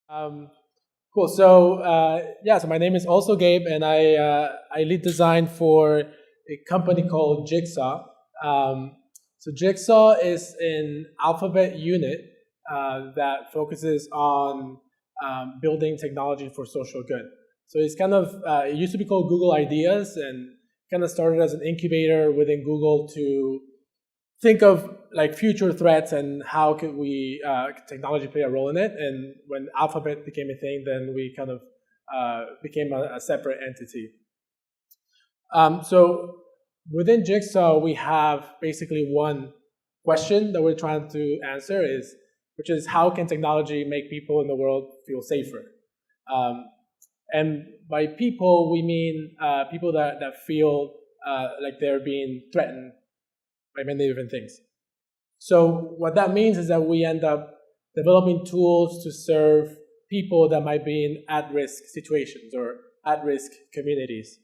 Um, cool. So so my name is also Gabe, and I lead design for a company called Jigsaw. So Jigsaw is an Alphabet unit that focuses on building technology for social good. So it's kind of it used to be called Google Ideas, and kind of started as an incubator within Google to think of like future threats and how could we technology play a role in it. And when Alphabet became a thing, then we kind of became a separate entity. So within Jigsaw, we have basically one question that we're trying to answer, which is how can technology make people in the world feel safer? And by people, we mean people that feel like they're being threatened by many different things. So what that means is that we end up developing tools to serve people that might be in at-risk situations or at-risk communities.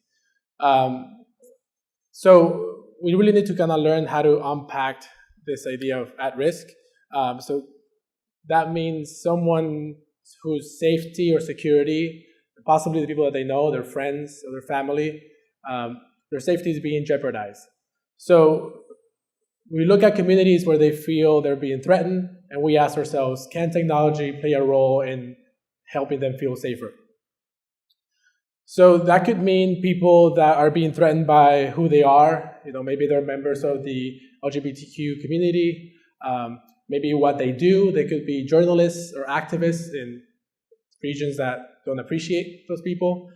So we really need to kind of learn how to unpack this idea of at-risk. So that means someone whose safety or security, possibly the people that they know, their friends or their family, their safety is being jeopardized. So we look at communities where they feel they're being threatened, and we ask ourselves, can technology play a role in helping them feel safer? So that could mean people that are being threatened by who they are. Maybe they're members of the LGBTQ community. Maybe what they do. They could be journalists or activists in regions that don't appreciate those people.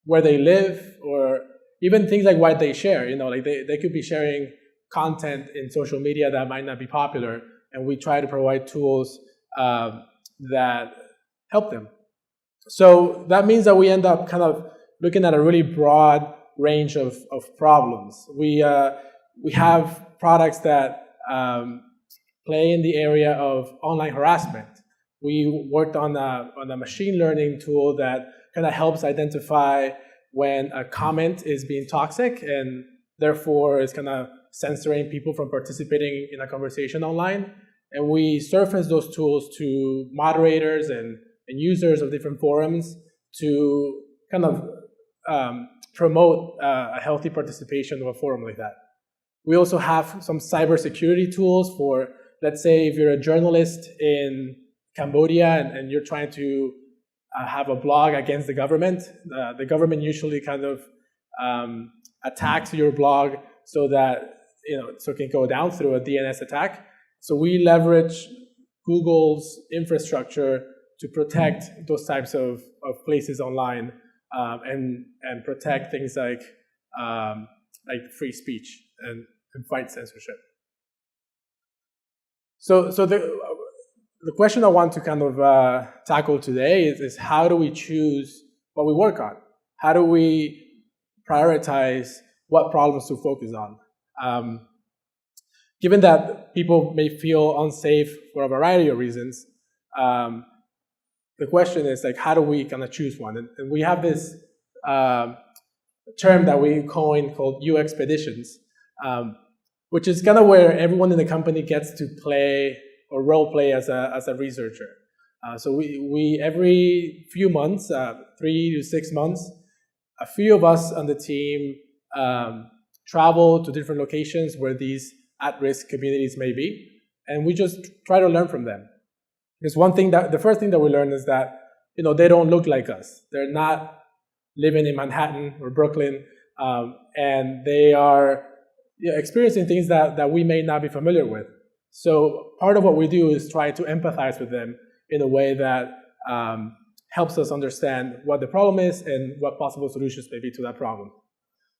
Where they live, or even things like what they share. Like they could be sharing content in social media that might not be popular, and we try to provide tools that help them. So that means that we end up kind of looking at a really broad range of problems. We have products that play in the area of online harassment. We worked on a machine learning tool that kind of helps identify when a comment is being toxic and therefore is kind of censoring people from participating in a conversation online. And we surface those tools to moderators and users of different forums to kind of promote a healthy participation of a forum like that. We also have some cybersecurity tools for, let's say, if you're a journalist in Cambodia and you're trying to have a blog against the government. The government usually kind of attacks your blog so that so it can go down through a DNS attack. So we leverage Google's infrastructure to protect those types of places online and protect things like free speech and fight censorship. So the question I want to kind of tackle today is how do we choose what we work on? How do we prioritize what problems to focus on? Given that people may feel unsafe for a variety of reasons, the question is how do we kind of choose one? And we have this term that we coined called UXPeditions, which is kind of where everyone in the company gets to play or role play as a researcher. So we every few months, 3 to 6 months, a few of us on the team travel to different locations where these at-risk communities may be, and we just try to learn from them. Because the first thing that we learn is that they don't look like us. They're not living in Manhattan or Brooklyn, and they are experiencing things that we may not be familiar with. So part of what we do is try to empathize with them in a way that helps us understand what the problem is and what possible solutions may be to that problem.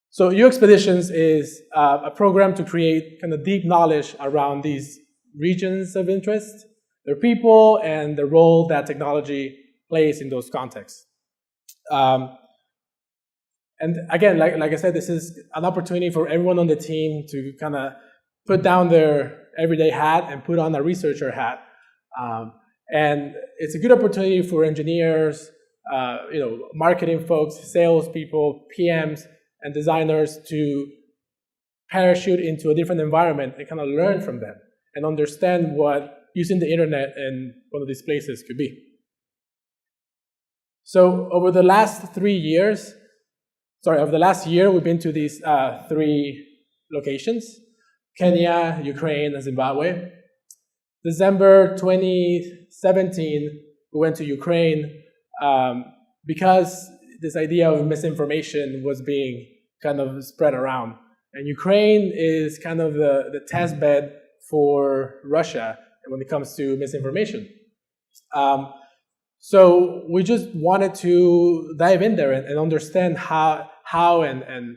So UXPeditions is a program to create kind of deep knowledge around these regions of interest, their people, and the role that technology plays in those contexts. And again, like I said, this is an opportunity for everyone on the team to kind of put down their everyday hat and put on a researcher hat. And it's a good opportunity for engineers, marketing folks, salespeople, PMs, and designers to parachute into a different environment and kind of learn from them and understand what using the internet in one of these places could be. So over the last 3 years, over the last year, we've been to these 3 locations: Kenya, Ukraine, and Zimbabwe. December 2017, we went to Ukraine because this idea of misinformation was being kind of spread around. And Ukraine is kind of the test bed for Russia when it comes to misinformation. So we just wanted to dive in there and understand how and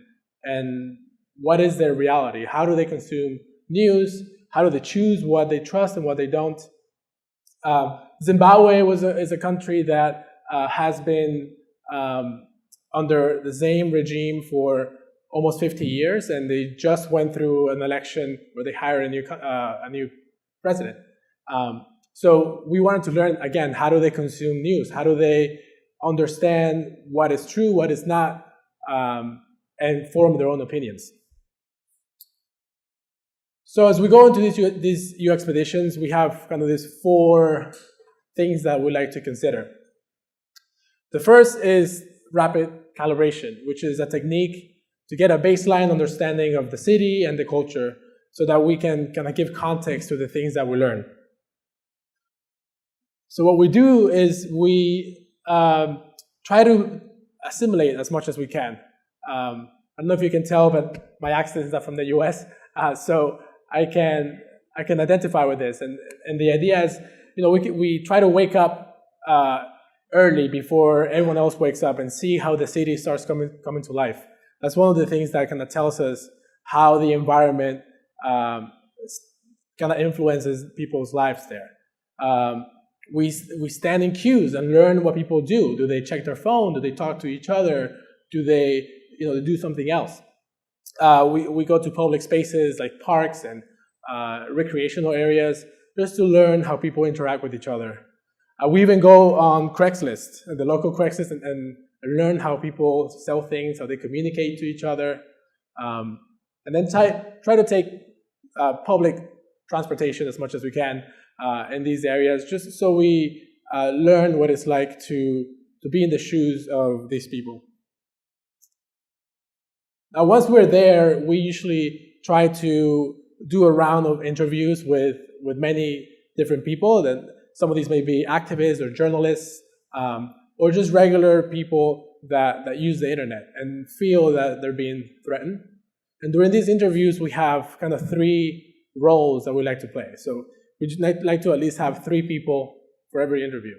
what is their reality. How do they consume news? How do they choose what they trust and what they don't? Zimbabwe is a country that has been under the same regime for almost 50 years, and they just went through an election where they hired a new president. So we wanted to learn, again, how do they consume news? How do they understand what is true, what is not, and form their own opinions? So as we go into these UXPeditions, we have kind of these 4 things that we like to consider. The first is rapid calibration, which is a technique to get a baseline understanding of the city and the culture so that we can kind of give context to the things that we learn. So what we do is we try to assimilate as much as we can. I don't know if you can tell, but my accent is not from the US, so I can identify with this. And the idea is, we try to wake up early before everyone else wakes up and see how the city starts coming to life. That's one of the things that kind of tells us how the environment kind of influences people's lives there. We stand in queues and learn what people do. Do they check their phone? Do they talk to each other? Do they do something else? We go to public spaces like parks and recreational areas just to learn how people interact with each other. We even go on Craigslist, the local Craigslist, and learn how people sell things, how they communicate to each other, and then try to take public transportation as much as we can in these areas, just so we learn what it's like to be in the shoes of these people. Now, once we're there, we usually try to do a round of interviews with many different people. Then some of these may be activists or journalists, or just regular people that use the internet and feel that they're being threatened. And during these interviews, we have kind of 3 roles that we like to play. So we just like to at least have 3 people for every interview.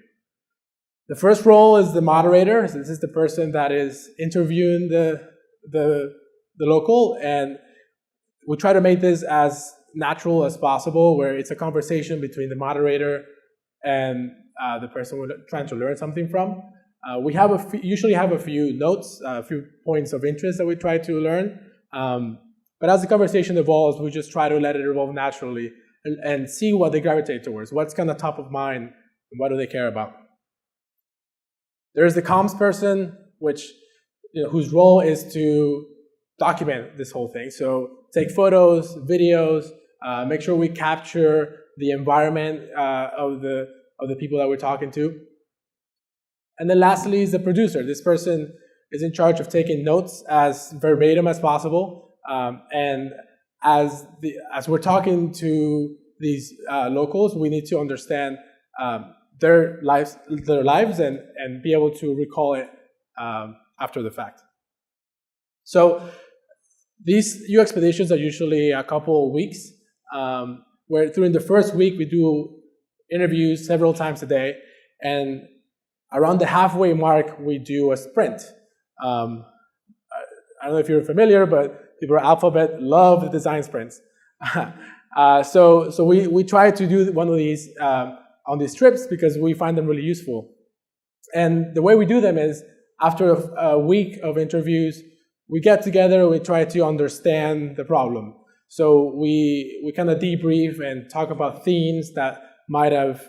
The first role is the moderator. So this is the person that is interviewing the local, and we try to make this as natural as possible, where it's a conversation between the moderator and the person we're trying to learn something from. We usually have a few notes, a few points of interest that we try to learn. But as the conversation evolves, we just try to let it evolve naturally and see what they gravitate towards, what's kind of top of mind, and what do they care about. There's the comms person, whose role is to document this whole thing. So take photos, videos, make sure we capture the environment of the people that we're talking to. And then lastly is the producer. This person is in charge of taking notes as verbatim as possible. And as we're talking to these locals, we need to understand their lives and be able to recall it after the fact. So these UXPeditions are usually a couple of weeks, where during the first week we do interviews several times a day, and around the halfway mark we do a sprint. I don't know if you're familiar, but people at Alphabet love the design sprints. So we try to do one of these on these trips because we find them really useful. And the way we do them is after a week of interviews, we get together, we try to understand the problem. So we kind of debrief and talk about themes that might have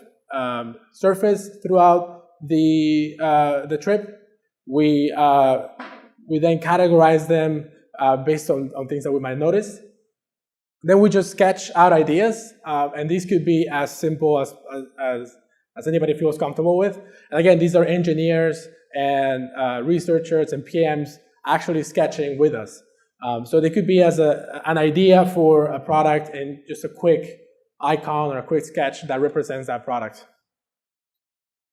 surfaced throughout the trip. We then categorize them based on things that we might notice. Then we just sketch out ideas, and these could be as simple as anybody feels comfortable with. And again, these are engineers and researchers and PMs actually sketching with us. So they could be as an idea for a product and just a quick icon or a quick sketch that represents that product.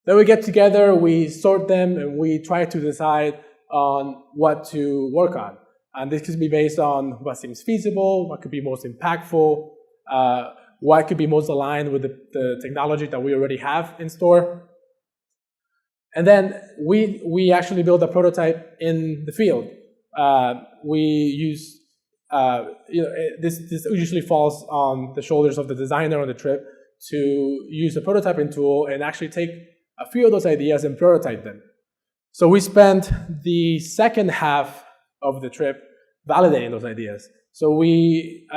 Then we get together, we sort them, and we try to decide on what to work on. And this could be based on what seems feasible, what could be most impactful, what could be most aligned with the technology that we already have in store. And then we actually build a prototype in the field. We use, this usually falls on the shoulders of the designer on the trip to use a prototyping tool and actually take a few of those ideas and prototype them. So we spent the second half of the trip validating those ideas. So we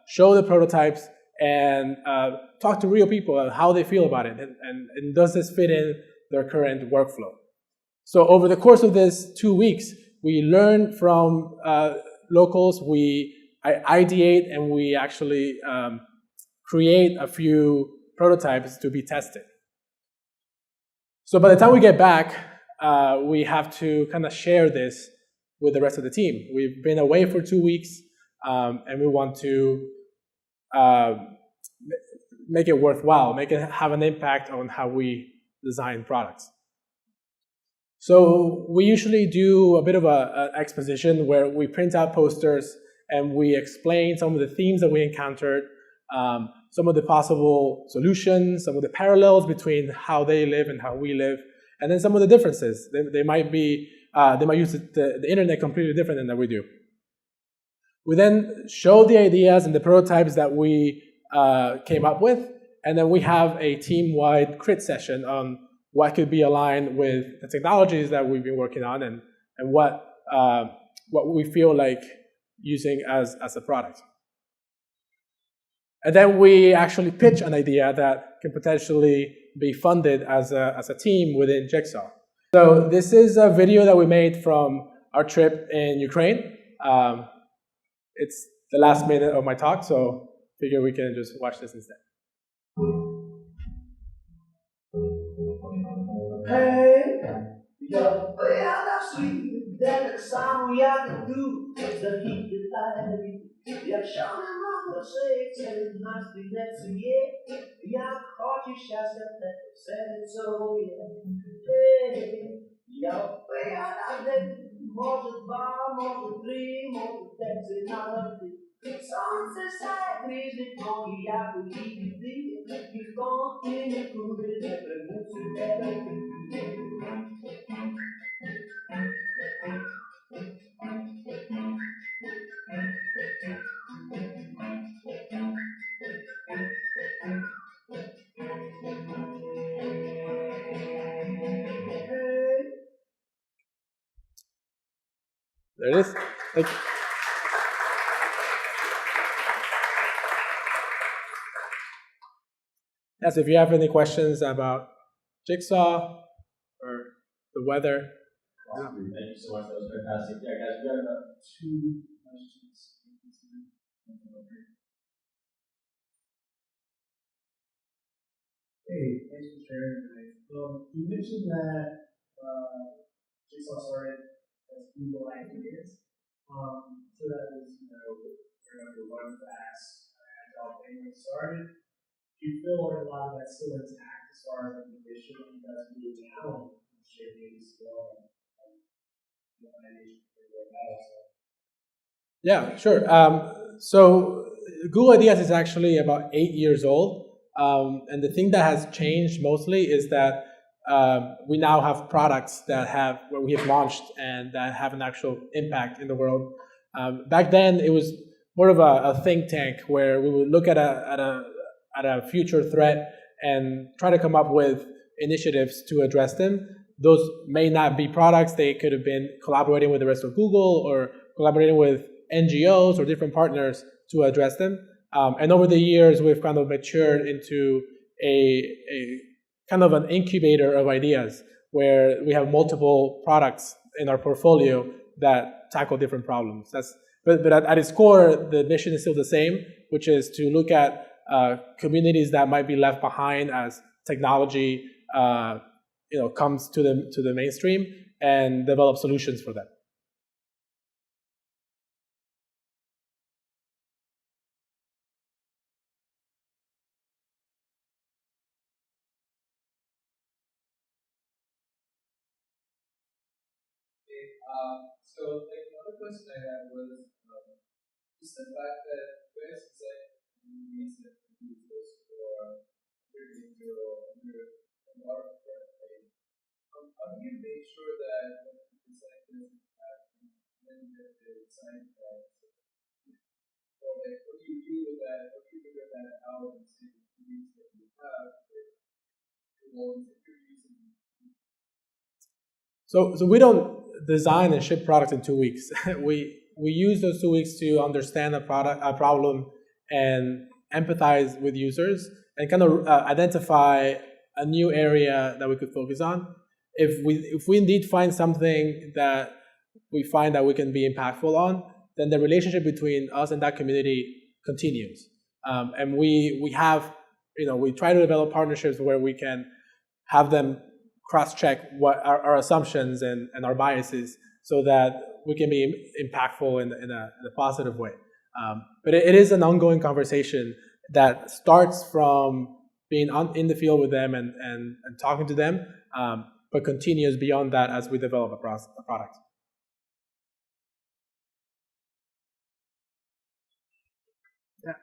show the prototypes and talk to real people on how they feel about it, and does this fit in their current workflow. So over the course of this 2 weeks, we learn from locals, we ideate, and we actually create a few prototypes to be tested. So by the time we get back, we have to kind of share this with the rest of the team. We've been away for 2 weeks, and we want to make it worthwhile, make it have an impact on how we design products. So we usually do a bit of an exposition where we print out posters and we explain some of the themes that we encountered, some of the possible solutions, some of the parallels between how they live and how we live, and then some of the differences. They might use the internet completely different than we do. We then show the ideas and the prototypes that we came up with, and then we have a team-wide crit session on what could be aligned with the technologies that we've been working on and what we feel like using as a product. And then we actually pitch an idea that can potentially be funded as a team within Jigsaw. So this is a video that we made from our trip in Ukraine. It's the last minute of my talk, so figure we can just watch this instead. Hey, yo, так само як і тут, захід деталі, якщо нема грошей, це настрій не псує, як хочеш щастя, те все не цілує. Я п'яна день, може два, може три, може п'ять назавжди. Сонце сяє крізь вікно, і я куди піти, ніхто ти нікуди не примусить тебе піти. There it is. Thank you. Yes, if you have any questions about Jigsaw or the weather. Awesome. Thank you so much. That was fantastic. Yeah, guys, we got about 2 questions. Hey, thanks for sharing tonight. You mentioned that Jigsaw started as Google ideas. So that was, your one fast agile thing when it started. Do you feel like a lot of that's still intact as far as the mission that you guys do now and shaping still and organization like that also? Yeah, sure. So Google Ideas is actually about 8 years old. And the thing that has changed mostly is that we now have products where we have launched and that have an actual impact in the world. Back then, it was more of a think tank where we would look at a future threat and try to come up with initiatives to address them. Those may not be products. They could have been collaborating with the rest of Google or collaborating with NGOs or different partners to address them. And over the years, we've kind of matured into a kind of an incubator of ideas where we have multiple products in our portfolio that tackle different problems. But at its core, the mission is still the same, which is to look at communities that might be left behind as technology comes to the mainstream, and develop solutions for them. So, like, another question I had was just the fact that you guys designed these users for under a lot of right? How do you make sure that when you design this when you get the design that, or like, what do you do with that? What do you figure that out and see the use that you have for the ones that you're using? So we don't design and ship products in 2 weeks. we use those 2 weeks to understand a problem, and empathize with users, and kind of identify a new area that we could focus on. If we indeed find something that we find that we can be impactful on, then the relationship between us and that community continues. And we have, we try to develop partnerships where we can have them cross-check what our assumptions and our biases, so that we can be impactful in a positive way. But it is an ongoing conversation that starts from being in the field with them and talking to them, but continues beyond that as we develop a product. Yeah.